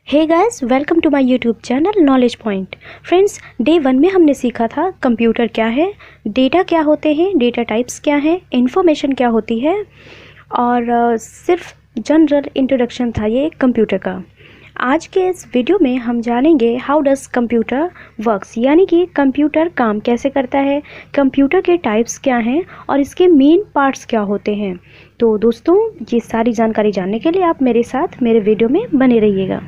Hey guys, welcome to my YouTube channel Knowledge Point. Friends, day 1 में हमने सीखा था कंप्यूटर क्या है, डेटा क्या होते हैं, डेटा टाइप्स क्या हैं, इन्फॉर्मेशन क्या होती है और सिर्फ जनरल इंट्रोडक्शन था ये कंप्यूटर का। आज के इस वीडियो में हम जानेंगे हाउ डज कंप्यूटर वर्क्स, यानी कि कंप्यूटर काम कैसे करता है, कंप्यूटर के टाइप्स क्या हैं और इसके मेन पार्ट्स क्या होते हैं। तो दोस्तों, ये सारी जानकारी जानने के लिए आप मेरे साथ मेरे वीडियो में बने रहिएगा।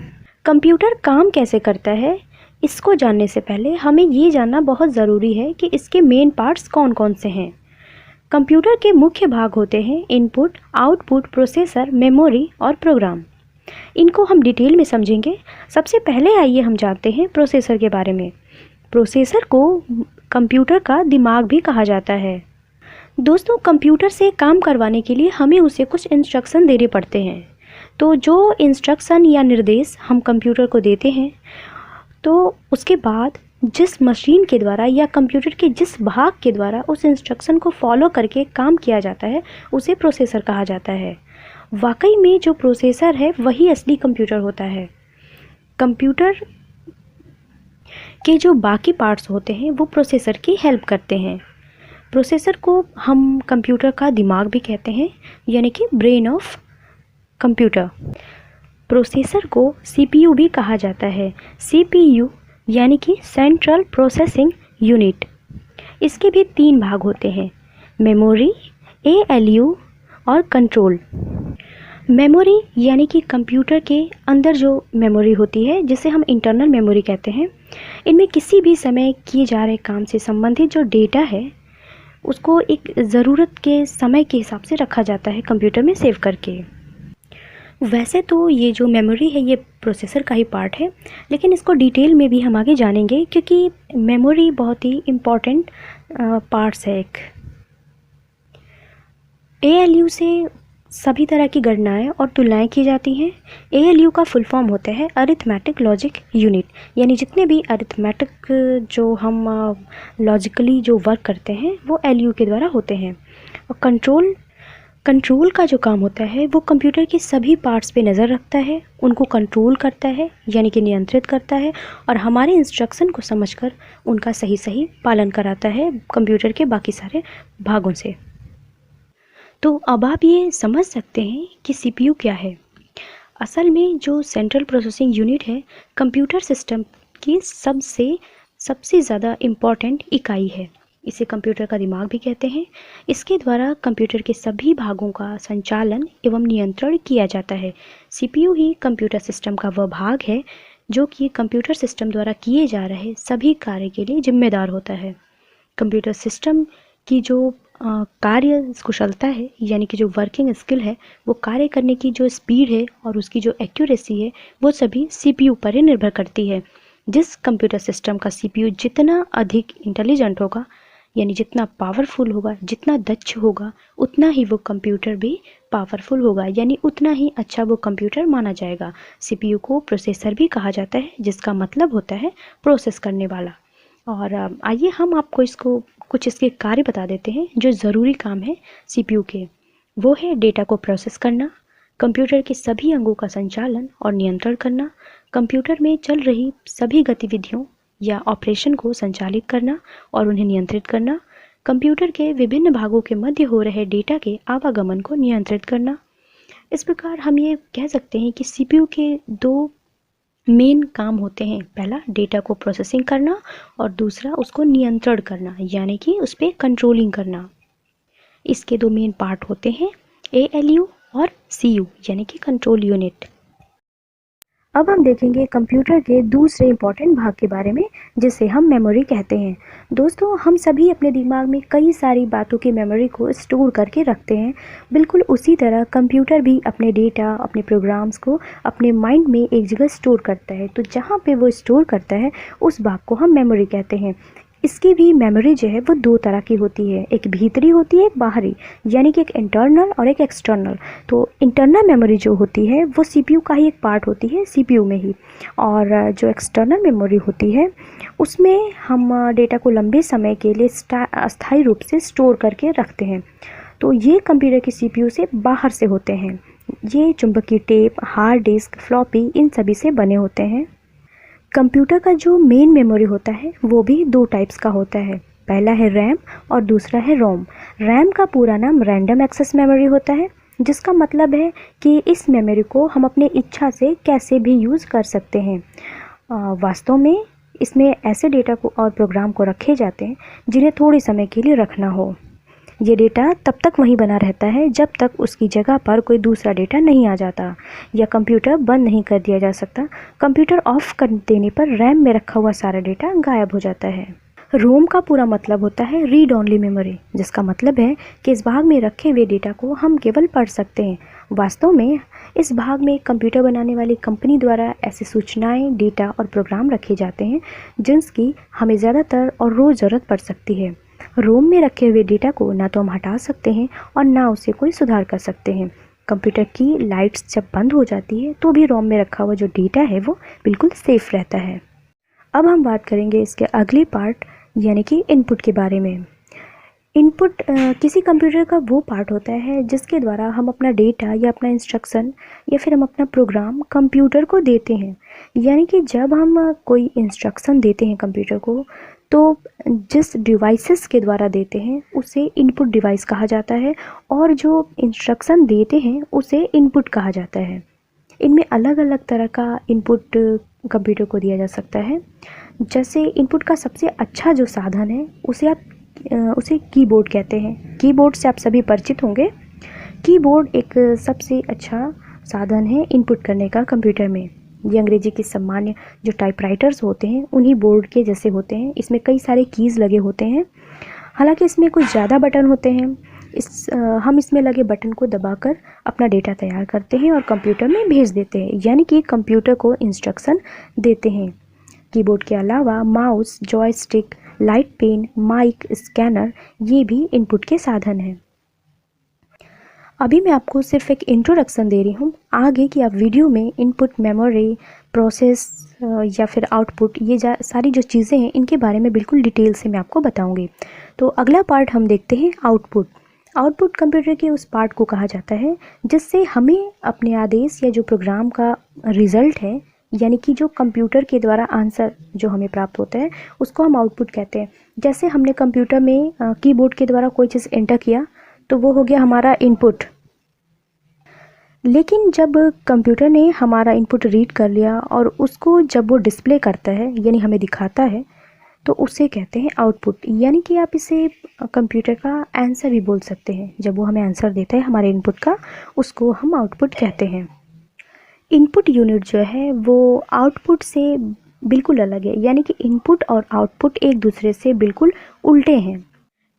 कंप्यूटर काम कैसे करता है, इसको जानने से पहले हमें ये जानना बहुत ज़रूरी है कि इसके मेन पार्ट्स कौन कौन से हैं। कंप्यूटर के मुख्य भाग होते हैं इनपुट, आउटपुट, प्रोसेसर, मेमोरी और प्रोग्राम। इनको हम डिटेल में समझेंगे। सबसे पहले आइए हम जानते हैं प्रोसेसर के बारे में। प्रोसेसर को कंप्यूटर का दिमाग भी कहा जाता है। दोस्तों, कंप्यूटर से काम करवाने के लिए हमें उसे कुछ इंस्ट्रक्शन देने पड़ते हैं। तो जो इंस्ट्रक्शन या निर्देश हम कंप्यूटर को देते हैं, तो उसके बाद जिस मशीन के द्वारा या कंप्यूटर के जिस भाग के द्वारा उस इंस्ट्रक्शन को फॉलो करके काम किया जाता है, उसे प्रोसेसर कहा जाता है। वाकई में जो प्रोसेसर है वही असली कंप्यूटर होता है। कंप्यूटर के जो बाकी पार्ट्स होते हैं वो प्रोसेसर की हेल्प करते हैं। प्रोसेसर को हम कंप्यूटर का दिमाग भी कहते हैं, यानी कि ब्रेन ऑफ कंप्यूटर। प्रोसेसर को सीपीयू भी कहा जाता है। सीपीयू यानी कि सेंट्रल प्रोसेसिंग यूनिट। इसके भी 3 भाग होते हैं, मेमोरी, एएलयू और कंट्रोल। मेमोरी यानी कि कंप्यूटर के अंदर जो मेमोरी होती है, जिसे हम इंटरनल मेमोरी कहते हैं। इनमें किसी भी समय किए जा रहे काम से संबंधित जो डेटा है उसको एक ज़रूरत के समय के हिसाब से रखा जाता है कंप्यूटर में सेव करके। वैसे तो ये जो मेमोरी है ये प्रोसेसर का ही पार्ट है, लेकिन इसको डिटेल में भी हम आगे जानेंगे क्योंकि मेमोरी बहुत ही इम्पॉर्टेंट पार्ट्स है एक। एएलयू से सभी तरह की गणनाएं और तुलनाएं की जाती हैं। एएलयू का फुल फॉर्म होता है अरिथमेटिक लॉजिक यूनिट, यानी जितने भी अरिथमेटिक जो हम लॉजिकली जो वर्क करते हैं वो एलयू के द्वारा होते हैं। और कंट्रोल का जो काम होता है वो कंप्यूटर के सभी पार्ट्स पे नज़र रखता है, उनको कंट्रोल करता है यानी कि नियंत्रित करता है और हमारे इंस्ट्रक्शन को समझकर उनका सही पालन कराता है कंप्यूटर के बाकी सारे भागों से। तो अब आप ये समझ सकते हैं कि सीपीयू क्या है। असल में जो सेंट्रल प्रोसेसिंग यूनिट है कंप्यूटर सिस्टम की सबसे ज़्यादा इम्पॉर्टेंट इकाई है। इसे कंप्यूटर का दिमाग भी कहते हैं। इसके द्वारा कंप्यूटर के सभी भागों का संचालन एवं नियंत्रण किया जाता है। सीपीयू ही कंप्यूटर सिस्टम का वह भाग है जो कि कंप्यूटर सिस्टम द्वारा किए जा रहे सभी कार्य के लिए जिम्मेदार होता है। कंप्यूटर सिस्टम की जो कार्य कुशलता है, यानी कि जो वर्किंग स्किल है, वो कार्य करने की जो स्पीड है और उसकी जो एक्यूरेसी है, वो सभी सीपीयू पर ही निर्भर करती है। जिस कंप्यूटर सिस्टम का सीपीयू जितना अधिक इंटेलिजेंट होगा, यानी जितना पावरफुल होगा, जितना दक्ष होगा, उतना ही वो कंप्यूटर भी पावरफुल होगा, यानी उतना ही अच्छा वो कंप्यूटर माना जाएगा। सीपीयू को प्रोसेसर भी कहा जाता है, जिसका मतलब होता है प्रोसेस करने वाला। और आइए हम आपको कुछ इसके कार्य बता देते हैं जो ज़रूरी काम है सीपीयू के। वो है डेटा को प्रोसेस करना, कंप्यूटर के सभी अंगों का संचालन और नियंत्रण करना, कंप्यूटर में चल रही सभी गतिविधियों या ऑपरेशन को संचालित करना और उन्हें नियंत्रित करना, कंप्यूटर के विभिन्न भागों के मध्य हो रहे डेटा के आवागमन को नियंत्रित करना। इस प्रकार हम ये कह सकते हैं कि सीपीयू के 2 मेन काम होते हैं। पहला डेटा को प्रोसेसिंग करना और दूसरा उसको नियंत्रण करना, यानी कि उस पर कंट्रोलिंग करना। इसके 2 मेन पार्ट होते हैं, एएलयू और सीयू यानी कि कंट्रोल यूनिट। अब हम देखेंगे कंप्यूटर के दूसरे इम्पॉर्टेंट भाग के बारे में, जिसे हम मेमोरी कहते हैं। दोस्तों, हम सभी अपने दिमाग में कई सारी बातों की मेमोरी को स्टोर करके रखते हैं। बिल्कुल उसी तरह कंप्यूटर भी अपने डेटा, अपने प्रोग्राम्स को अपने माइंड में एक जगह स्टोर करता है। तो जहाँ पे वो स्टोर करता है उस भाग को हम मेमोरी कहते हैं। इसकी भी मेमोरी जो है वो 2 तरह की होती है, एक भीतरी होती है, एक बाहरी, यानी कि एक इंटरनल और एक एक्सटर्नल। तो इंटरनल मेमोरी जो होती है वो सीपीयू का ही एक पार्ट होती है, सीपीयू में ही। और जो एक्सटर्नल मेमोरी होती है उसमें हम डेटा को लंबे समय के लिए अस्थायी रूप से स्टोर करके रखते हैं। तो ये कंप्यूटर के सीपीयू से बाहर से होते हैं। ये चुंबकीय टेप, हार्ड डिस्क, फ्लॉपी, इन सभी से बने होते हैं। कंप्यूटर का जो मेन मेमोरी होता है वो भी दो टाइप्स का होता है। पहला है रैम और दूसरा है रोम। रैम का पूरा नाम रैंडम एक्सेस मेमोरी होता है, जिसका मतलब है कि इस मेमोरी को हम अपने इच्छा से कैसे भी यूज़ कर सकते हैं। वास्तव में इसमें ऐसे डेटा को और प्रोग्राम को रखे जाते हैं जिन्हें थोड़े समय के लिए रखना हो। ये डेटा तब तक वहीं बना रहता है जब तक उसकी जगह पर कोई दूसरा डेटा नहीं आ जाता या कंप्यूटर बंद नहीं कर दिया जा सकता। कंप्यूटर ऑफ कर देने पर रैम में रखा हुआ सारा डेटा गायब हो जाता है। रोम का पूरा मतलब होता है रीड ओनली मेमोरी, जिसका मतलब है कि इस भाग में रखे हुए डेटा को हम केवल पढ़ सकते हैं। वास्तव में इस भाग में कंप्यूटर बनाने वाली कंपनी द्वारा ऐसी सूचनाएं, डेटा और प्रोग्राम रखे जाते हैं जिनकी हमें ज़्यादातर और रोज़ ज़रूरत पड़ सकती है। रोम में रखे हुए डेटा को ना तो हम हटा सकते हैं और ना उसे कोई सुधार कर सकते हैं। कंप्यूटर की लाइट्स जब बंद हो जाती है तो भी रोम में रखा हुआ जो डेटा है वो बिल्कुल सेफ रहता है। अब हम बात करेंगे इसके अगले पार्ट यानी कि इनपुट के बारे में। इनपुट किसी कंप्यूटर का वो पार्ट होता है जिसके द्वारा हम अपना डेटा या अपना इंस्ट्रक्शन या फिर हम अपना प्रोग्राम कंप्यूटर को देते हैं। यानी कि जब हम कोई इंस्ट्रक्शन देते हैं कंप्यूटर को तो जिस डिवाइसेस के द्वारा देते हैं उसे इनपुट डिवाइस कहा जाता है और जो इंस्ट्रक्शन देते हैं उसे इनपुट कहा जाता है। इनमें अलग अलग तरह का इनपुट कंप्यूटर को दिया जा सकता है। जैसे इनपुट का सबसे अच्छा जो साधन है उसे कीबोर्ड कहते हैं। कीबोर्ड से आप सभी परिचित होंगे। कीबोर्ड एक सबसे अच्छा साधन है इनपुट करने का कंप्यूटर में। ये अंग्रेजी के सामान्य जो टाइपराइटर्स होते हैं उन्हीं बोर्ड के जैसे होते हैं। इसमें कई सारे कीज़ लगे होते हैं। हालांकि इसमें कुछ ज़्यादा बटन होते हैं। हम इसमें लगे बटन को दबाकर अपना डेटा तैयार करते हैं और कंप्यूटर में भेज देते हैं, यानी कि कंप्यूटर को इंस्ट्रक्शन देते हैं। कीबोर्ड के अलावा mouse, joystick, light pen, mic, scanner ये भी इनपुट के साधन हैं। अभी मैं आपको सिर्फ एक इंट्रोडक्शन दे रही हूँ। आगे की आप वीडियो में इनपुट, मेमोरी, प्रोसेस या फिर आउटपुट ये सारी जो चीज़ें हैं इनके बारे में बिल्कुल डिटेल से मैं आपको बताऊँगी। तो अगला पार्ट हम देखते हैं आउटपुट। आउटपुट कंप्यूटर के उस पार्ट को कहा जाता है जिससे हमें अपने आदेश या जो प्रोग्राम का रिज़ल्ट है यानी कि जो कंप्यूटर के द्वारा आंसर जो हमें प्राप्त होता है उसको हम आउटपुट कहते हैं। जैसे हमने कंप्यूटर में कीबोर्ड के द्वारा कोई चीज़ एंटर किया तो वो हो गया हमारा इनपुट। लेकिन जब कंप्यूटर ने हमारा इनपुट रीड कर लिया और उसको जब वो डिस्प्ले करता है यानी हमें दिखाता है तो उसे कहते हैं आउटपुट। यानी कि आप इसे कंप्यूटर का आंसर भी बोल सकते हैं। जब वो हमें आंसर देता है हमारे इनपुट का उसको हम आउटपुट कहते हैं। इनपुट यूनिट जो है वो आउटपुट से बिल्कुल अलग है, यानी कि इनपुट और आउटपुट एक दूसरे से बिल्कुल उल्टे हैं।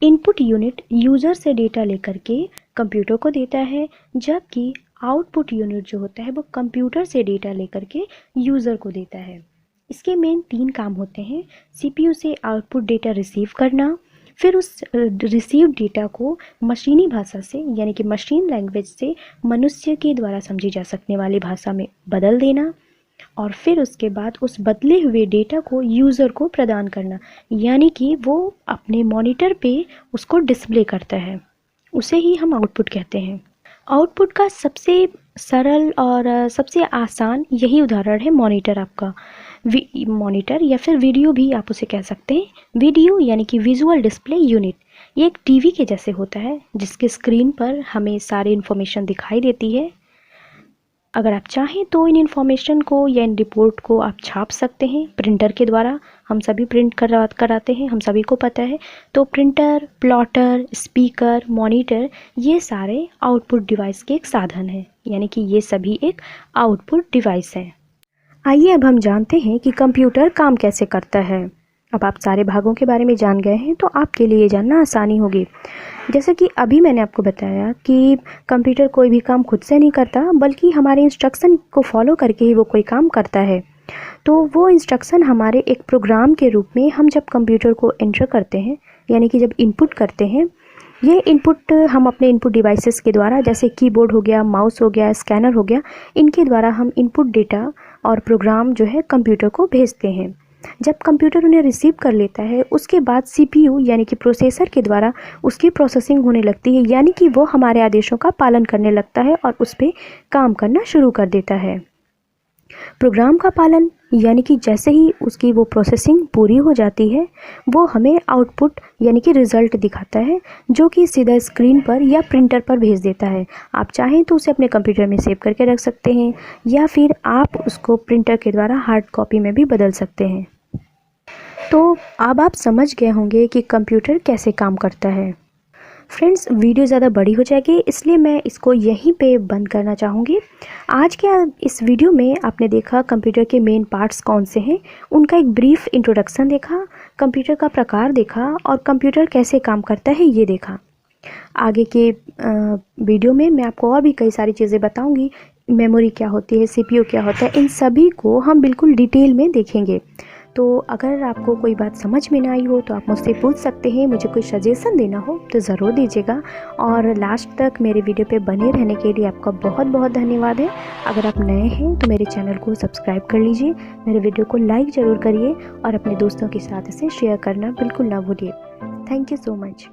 इनपुट यूनिट यूज़र से डेटा लेकर के कंप्यूटर को देता है, जबकि आउटपुट यूनिट जो होता है वो कंप्यूटर से डेटा लेकर के यूज़र को देता है। इसके मेन 3 काम होते हैं। सीपीयू से आउटपुट डेटा रिसीव करना, फिर उस रिसीव डेटा को मशीनी भाषा से यानी कि मशीन लैंग्वेज से मनुष्य के द्वारा समझी जा सकने वाली भाषा में बदल देना, और फिर उसके बाद उस बदले हुए डेटा को यूज़र को प्रदान करना, यानी कि वो अपने मॉनिटर पे उसको डिस्प्ले करता है। उसे ही हम आउटपुट कहते हैं। आउटपुट का सबसे सरल और सबसे आसान यही उदाहरण है मॉनिटर। आपका मॉनिटर या फिर वीडियो भी आप उसे कह सकते हैं। वीडियो यानी कि विजुअल डिस्प्ले यूनिट, ये एक टीवी के जैसे होता है जिसके स्क्रीन पर हमें सारी इन्फॉर्मेशन दिखाई देती है। अगर आप चाहें तो इन इन्फॉर्मेशन को या इन रिपोर्ट को आप छाप सकते हैं प्रिंटर के द्वारा। हम सभी प्रिंट कराते हैं, हम सभी को पता है। तो प्रिंटर, प्लॉटर, स्पीकर, मॉनिटर ये सारे आउटपुट डिवाइस के एक साधन हैं, यानी कि ये सभी एक आउटपुट डिवाइस हैं। आइए अब हम जानते हैं कि कंप्यूटर काम कैसे करता है। अब आप सारे भागों के बारे में जान गए हैं तो आपके लिए जानना आसानी होगी। जैसे कि अभी मैंने आपको बताया कि कंप्यूटर कोई भी काम खुद से नहीं करता, बल्कि हमारे इंस्ट्रक्शन को फॉलो करके ही वो कोई काम करता है। तो वो इंस्ट्रक्शन हमारे एक प्रोग्राम के रूप में हम जब कंप्यूटर को एंटर करते हैं यानी कि जब इनपुट करते हैं, ये इनपुट हम अपने इनपुट डिवाइसेस के द्वारा, जैसे कीबोर्ड हो गया, माउस हो गया, स्कैनर हो गया, इनके द्वारा हम इनपुट डेटा और प्रोग्राम जो है कंप्यूटर को भेजते हैं। जब कंप्यूटर उन्हें रिसीव कर लेता है उसके बाद CPU यानी कि प्रोसेसर के द्वारा उसकी प्रोसेसिंग होने लगती है, यानी कि वो हमारे आदेशों का पालन करने लगता है और उस पर काम करना शुरू कर देता है। प्रोग्राम का पालन यानी कि जैसे ही उसकी वो प्रोसेसिंग पूरी हो जाती है वो हमें आउटपुट यानी कि रिज़ल्ट दिखाता है, जो कि सीधा स्क्रीन पर या प्रिंटर पर भेज देता है। आप चाहें तो उसे अपने कंप्यूटर में सेव करके रख सकते हैं या फिर आप उसको प्रिंटर के द्वारा हार्ड कॉपी में भी बदल सकते हैं। तो अब आप समझ गए होंगे कि कंप्यूटर कैसे काम करता है। फ्रेंड्स, वीडियो ज़्यादा बड़ी हो जाएगी इसलिए मैं इसको यहीं पे बंद करना चाहूँगी। आज के इस वीडियो में आपने देखा कंप्यूटर के मेन पार्ट्स कौन से हैं, उनका एक ब्रीफ इंट्रोडक्शन देखा, कंप्यूटर का प्रकार देखा और कंप्यूटर कैसे काम करता है ये देखा। आगे के वीडियो में मैं आपको और भी कई सारी चीज़ें बताऊँगी। मेमोरी क्या होती है, CPU क्या होता है, इन सभी को हम बिल्कुल डिटेल में देखेंगे। तो अगर आपको कोई बात समझ में ना आई हो तो आप मुझसे पूछ सकते हैं, मुझे कोई सजेशन देना हो तो ज़रूर दीजिएगा। और लास्ट तक मेरे वीडियो पे बने रहने के लिए आपका बहुत बहुत धन्यवाद है। अगर आप नए हैं तो मेरे चैनल को सब्सक्राइब कर लीजिए, मेरे वीडियो को लाइक ज़रूर करिए और अपने दोस्तों के साथ इसे शेयर करना बिल्कुल ना भूलिए। Thank you so much.